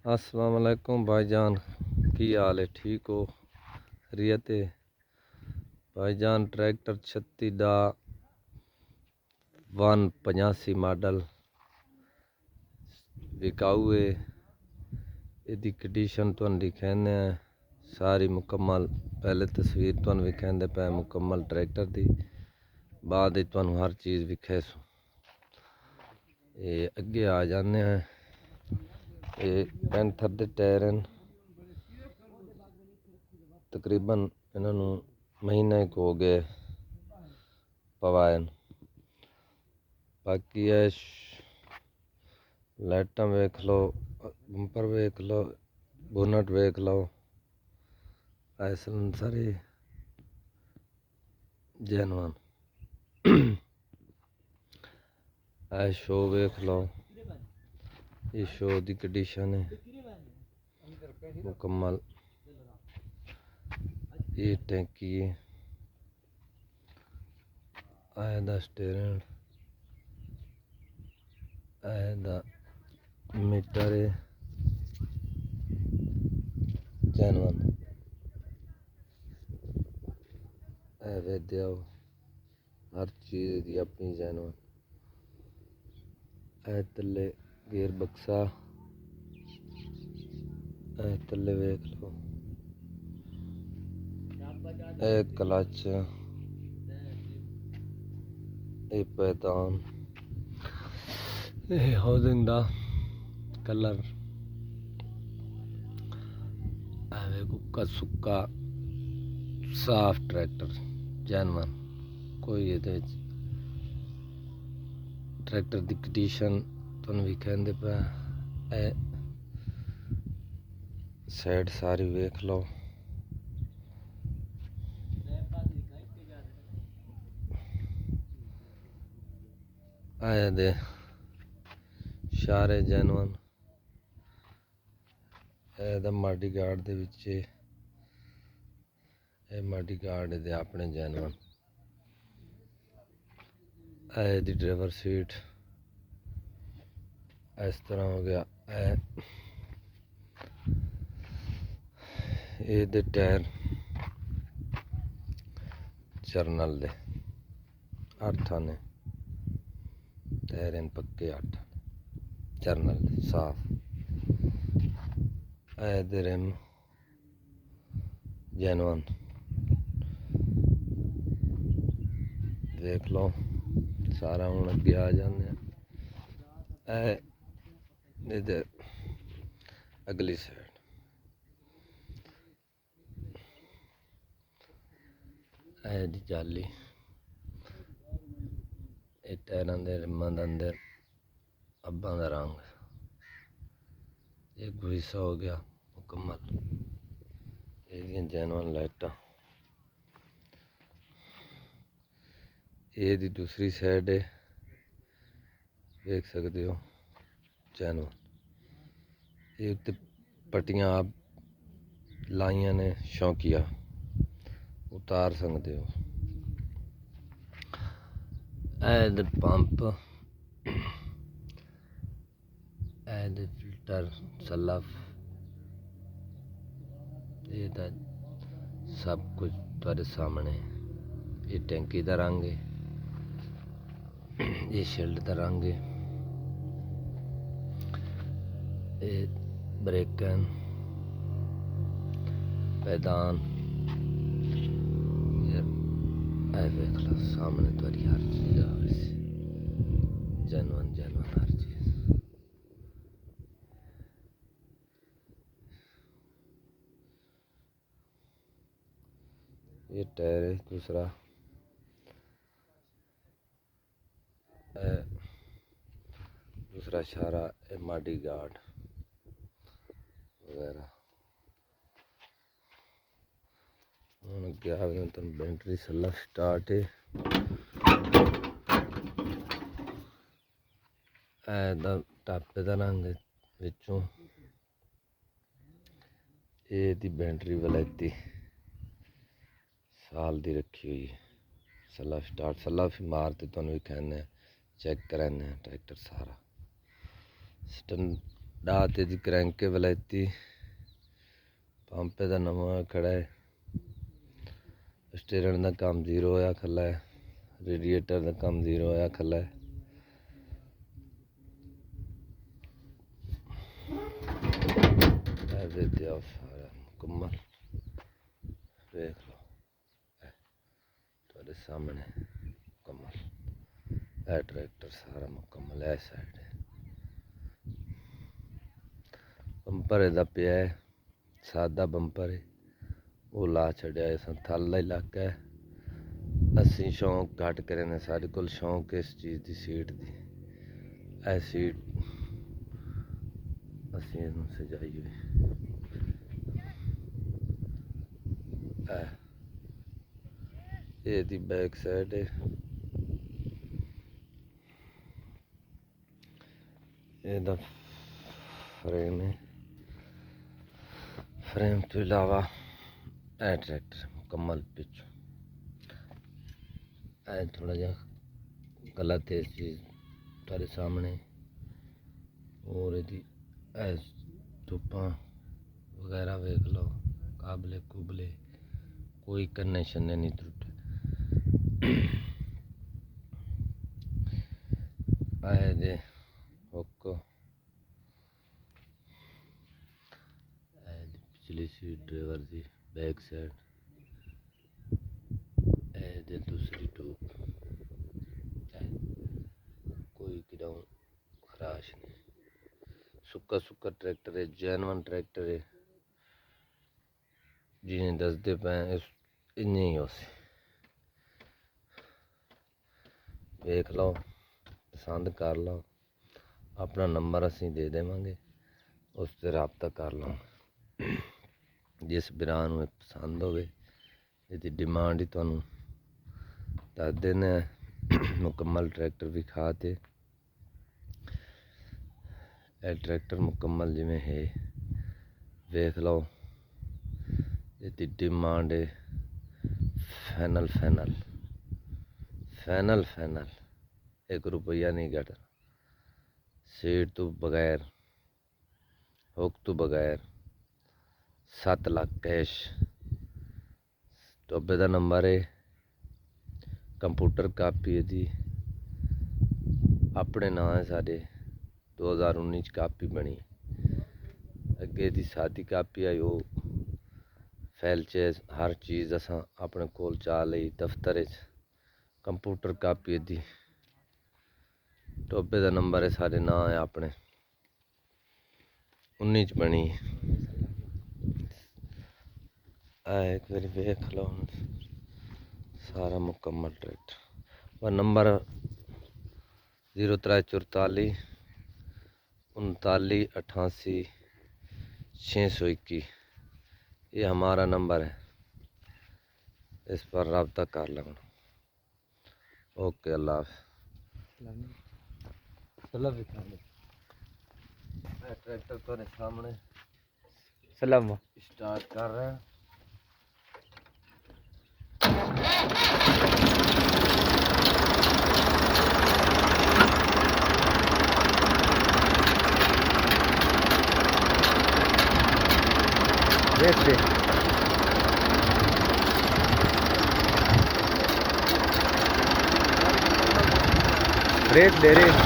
अस्सलाम वालेकुम भाईजान, की हाल है? ठीक हो? खैरियत है भाईजान। ट्रैक्टर 36 दा 185 मॉडल विकाऊ है। इसकी कंडीशन तुहानू दिखाने सारी मुकम्मल। पहले तस्वीर तुहानू विखांदे पे मुकम्मल ट्रैक्टर दी, बाद तुहानू हर चीज़ विखे सो। ये अगे आ जाने हैं। ये पैंथर दे टायर हैं, तकरीबन इन्होंने महीना एक हो गए पवाए। बाकी है लाइटां वेख लो, बंपर वेख लो, बोनट वेख लो, ऐसा सारे जैनवन। ऐ शो वेख लो, ये शो की कंडीशन है मुकम्मल। ये टैंकी है, आए दा स्टेयरिंग, आए दा मीटर है जैनवन। ऐ वे दिया हर चीज़ की अपनी जैनवन। ऐ तले गेयर बक्सा, ऐ तले वेख लो, ऐ क्लच, ये पैदान, ये हाउसिंग दा कलर, गुक्का सुक्का साफ ट्रैक्टर जैनवन। कोई ये ट्रैक्टर की कंडीशन तुहानू विखांदे पे। ए साइड सारी वेख लो, आए दे शारे जैनवन। ए माडी गार्ड दे विच माडी गार्ड दे अपने जैनवन। ऐ दी ड्राइवर सीट इस तरह हो गया। ये दे टायर जर्नल दे 8 आने टायर इन पक्के 8 जर्नल दे साफ। ऐ दे रिम जैनवन देख लो सारा। हूँ अगे आ जाने इधर अगली साइड। ऐ दी जाली, ये टायरां दे रिमां दे अंदर अब्बां दा रंग। ये गुईसा हो गया मुकम्मल। ये जैनवन लाइटां। ये दी दूसरी साइड है, देख सकते हो जैनवन। ये उत्ते पट्टियां आप लाइया ने शौकिया उतार सकते हो। ऐ पंप, ऐ फिल्टर सलफ, ये सब कुछ तुहाडे सामने। ये टैंकी का रंग है, ये शील्ड का रंग है, ये ब्रेकन पैदान। ऐ देख लो सामने तुहाडी हर चीज़ आ रही है जैनवन जैनवन हर चीज़। ये टायर है दूसरा, दूसरा इशारा माडी गार्ड वगैरह। हूँ अगे आ गए तुम बैटरी सला स्टार्ट है। टापे का रंग विचों ये बैटरी वलैती साल की रखी हुई है। सला स्टार्ट सला मार तुम भी कहने चेक कराने ट्रैक्टर सारा डाते दी क्रैंके वलैती पंपे दा नवां खड़ा है। स्टेयरिंग दा काम जीरो होया खला है। रेडिएटर दा काम जीरो होया खला है। सारा मुकम्मल देख लो तुहाडे सामने मुकम्मल है। ट्रैक्टर सारा मुकम्मल है। साइड बंपर इहदा पिया है, सादा बंपर है, वो ला छड़िया है। थल दा इलाका है। असी शौक घट करें, साढ़े कोल शौक इस चीज़ की सीट की। ऐ सीट असी सजाई हुई ये बैक साइड है। ये फ्रेम है। फ्रेम तो इलावा ए ट्रैक्टर मुकम्मल पिछू ए थोड़ा जा गलत है चीज़ तुम्हारे सामने। और यदि धुप्पा वगैरह वेख लो, काबले कुबले कोई कन्ने शन्ने नहीं त्रुटे। आए दे हुक्को पिछली सीट ड्राइवर की बैक साइड दे दूसरी टूप कोई किराऊं खराश नहीं। सुक्का सुक्का ट्रैक्टर है, जैनवन ट्रैक्टर है। जिन्हें दसते पे इन्ने ही उसे देख लो, पसंद कर लो। अपना नंबर असी दे देवांगे, उससे रबता कर लो। जिस बिरा नूं पसंद होवे इसकी डिमांड ही तुहानूं दस देने। मुकम्मल ट्रैक्टर भी खाते ट्रैक्टर मुकम्मल जिमें है देख लो। इसकी डिमांड है फाइनल फाइनल फाइनल फाइनल, 1 रुपया नहीं घट। सीट तो बगैर, हुक तो बगैर 7 लाख कैश। टोबे का नंबर है, कंप्यूटर कापी है अपने नां है। साढ़े 2019 कापी बनी, अगे दी सादी कापी आई। वो फैल च हर चीज़ असां अपने कोल चा लई। दफ्तर कंप्यूटर कापी दी टोबे का नंबर है। साढ़े नां है अपने 19 बनी। एक बार वेख लो सारा मुकम्मल ट्रैक्टर। वह नंबर 0344 39 88 621, ये हमारा नंबर है। इस पर रब्ता कर लेना। ओके, अल्लाह ट्रैक्टर तुम्हारे सामने सलाम स्टार्ट कर रहे हैं। देख दे ब्रेक दे रहे